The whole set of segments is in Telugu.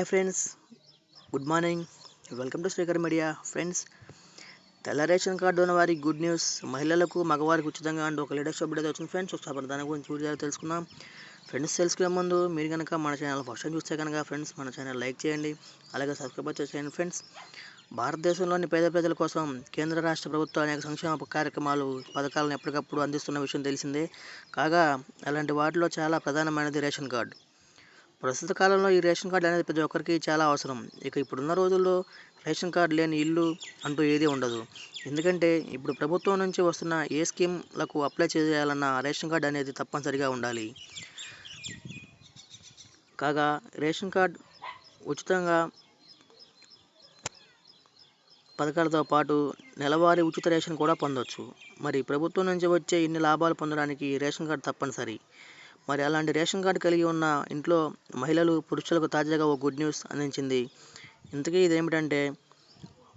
Friends, good morning. Welcome to Srikar media. Friends, తెల్ల రేషన్ కార్డు ఉన్న వారికి గుడ్ న్యూస్. మహిళలకు మగవారికి ఉచితంగా అంటూ ఒక లేటెస్ట్ అప్డేట్ వచ్చింది ఫ్రెండ్స్. ఒకసారి దాని గురించి వీడియో తెలుసుకుందాం. ఫ్రెండ్స్, తెలుసుకునే ముందు మీరు కనుక మన ఛానల్ ఫస్ట్ టైం చూస్తే కనుక ఫ్రెండ్స్ మన ఛానల్ లైక్ చేయండి, అలాగే సబ్స్క్రైబ్ చేయండి. ఫ్రెండ్స్, భారతదేశంలోని పేద ప్రజల కోసం కేంద్ర రాష్ట్ర ప్రభుత్వం అనేక సంక్షేమ కార్యక్రమాలు పథకాలను ఎప్పటికప్పుడు అందిస్తున్న విషయం తెలిసిందే. కాగా అలాంటి వాటిలో చాలా ప్రధానమైనది రేషన్ కార్డు. ప్రస్తుత కాలంలో ఈ రేషన్ కార్డు అనేది ప్రతి ఒక్కరికి చాలా అవసరం. ఇప్పుడున్న రోజుల్లో రేషన్ కార్డు లేని ఇల్లు అంటూ ఏదీ ఉండదు. ఎందుకంటే ఇప్పుడు ప్రభుత్వం నుంచి వస్తున్న ఏ స్కీమ్లకు అప్లై చేయాలన్నా రేషన్ కార్డు అనేది తప్పనిసరిగా ఉండాలి. కాగా రేషన్ కార్డు ఉచితంగా పథకాలతో పాటు నెలవారీ ఉచిత రేషన్ కూడా పొందవచ్చు. మరి ప్రభుత్వం నుంచి వచ్చే ఇన్ని లాభాలు పొందడానికి రేషన్ కార్డు తప్పనిసరి. మరి అలాంటి రేషన్ కార్డు కలిగి ఉన్న ఇంట్లో మహిళలు, పురుషులకు తాజాగా ఓ గుడ్ న్యూస్ అందించింది. ఇంతకీ ఇదేమిటంటే,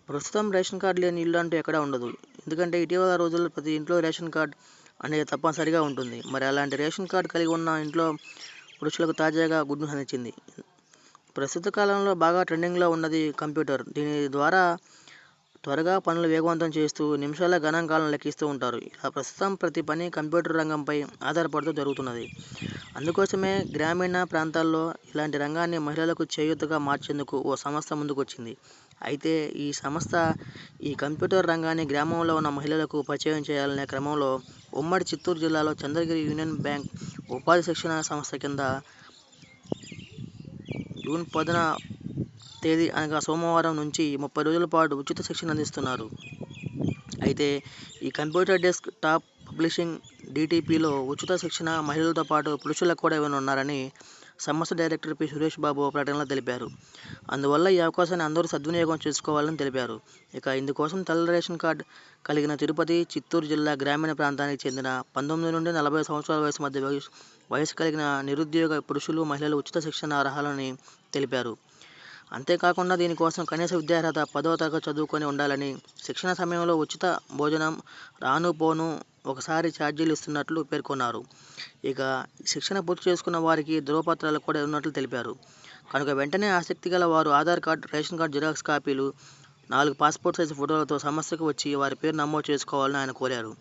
ప్రస్తుతం రేషన్ కార్డు లేని ఇల్లు అంటూ ఎక్కడా ఉండదు. ఎందుకంటే ఇటీవల రోజుల్లో ప్రతి ఇంట్లో రేషన్ కార్డు అనేది తప్పనిసరిగా ఉంటుంది. మరి అలాంటి రేషన్ కార్డు కలిగి ఉన్న ఇంట్లో పురుషులకు తాజాగా గుడ్ న్యూస్ అందించింది. ప్రస్తుత కాలంలో బాగా ట్రెండింగ్లో ఉన్నది కంప్యూటర్. దీని ద్వారా త్వరగా పనులు వేగవంతం చేస్తూ నిమిషాల గణాంకాలను లెక్కిస్తూ ఉంటారు. ఇలా ప్రస్తుతం ప్రతి పని కంప్యూటర్ రంగంపై ఆధారపడుతూ జరుగుతున్నది. అందుకోసమే గ్రామీణ ప్రాంతాల్లో ఇలాంటి రంగాన్ని మహిళలకు చేయూతగా మార్చేందుకు ఓ సంస్థ ముందుకొచ్చింది. అయితే ఈ సంస్థ ఈ కంప్యూటర్ రంగాన్ని గ్రామంలో ఉన్న మహిళలకు పరిచయం చేయాలనే క్రమంలో ఉమ్మడి చిత్తూరు జిల్లాలో చంద్రగిరి యూనియన్ బ్యాంక్ ఉపాధి శిక్షణ సంస్థ కింద జూన్ 10న తేదీ అనగా సోమవారం నుంచి 30 రోజుల పాటు ఉచిత శిక్షణ అందిస్తున్నారు. అయితే ఈ కంప్యూటర్ డెస్క్ టాప్ పబ్లిషింగ్ DTPలో ఉచిత శిక్షణ మహిళలతో పాటు పురుషులకు కూడా ఇవ్వనున్నారని సంస్థ డైరెక్టర్ పి. సురేష్ బాబు ప్రకటనలో తెలిపారు. అందువల్ల ఈ అవకాశాన్ని అందరూ సద్వినియోగం చేసుకోవాలని తెలిపారు. ఇందుకోసం తెల్ల రేషన్ కార్డు కలిగిన తిరుపతి, చిత్తూరు జిల్లా గ్రామీణ ప్రాంతానికి చెందిన 19 నుండి 40 సంవత్సరాల వయసు మధ్య వయసు కలిగిన నిరుద్యోగ పురుషులు, మహిళలు ఉచిత శిక్షణ అర్హులని తెలిపారు. అంతేకాకుండా దీనికోసం కనీస విద్యార్హత 10వ తరగతి చదువుకొని ఉండాలని, శిక్షణ సమయంలో ఉచిత భోజనం, రాను పోను ఒకసారి ఛార్జీలు ఇస్తున్నట్లు పేర్కొన్నారు. శిక్షణ పూర్తి చేసుకున్న వారికి ధృవపత్రాలు కూడా ఉన్నట్లు తెలిపారు. కనుక వెంటనే ఆసక్తి గల వారు Aadhaar card, ration card xerox కాపీలు, 4 పాస్పోర్ట్ సైజు ఫోటోలతో సంస్థకు వచ్చి వారి పేరు నమోదు చేసుకోవాలని ఆయన కోరారు.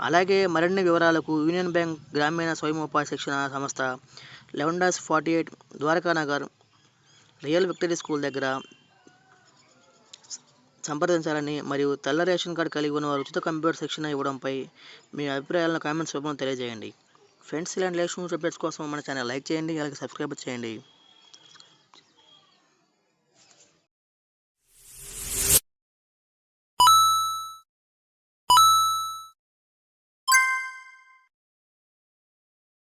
అలాగే మరిన్ని వివరాలకు యూనియన్ బ్యాంక్ గ్రామీణ స్వయం ఉపాధి శిక్షణ సంస్థ 11-48 ద్వారకానగర్ రియల్ విక్టరీ స్కూల్ దగ్గర సంప్రదించాలని, మరియు తెల్ల రేషన్ కార్డు కలిగి ఉన్న వారు ఉచిత కంప్యూటర్ శిక్షణ ఇవ్వడంపై మీ అభిప్రాయాలను కామెంట్స్ రూపంలో తెలియజేయండి. ఫ్రెండ్స్, ఇలాంటి లేటెస్ట్ అప్డేట్స్ కోసం మన ఛానల్ లైక్ చేయండి, అలాగే సబ్స్క్రైబ్ చేయండి.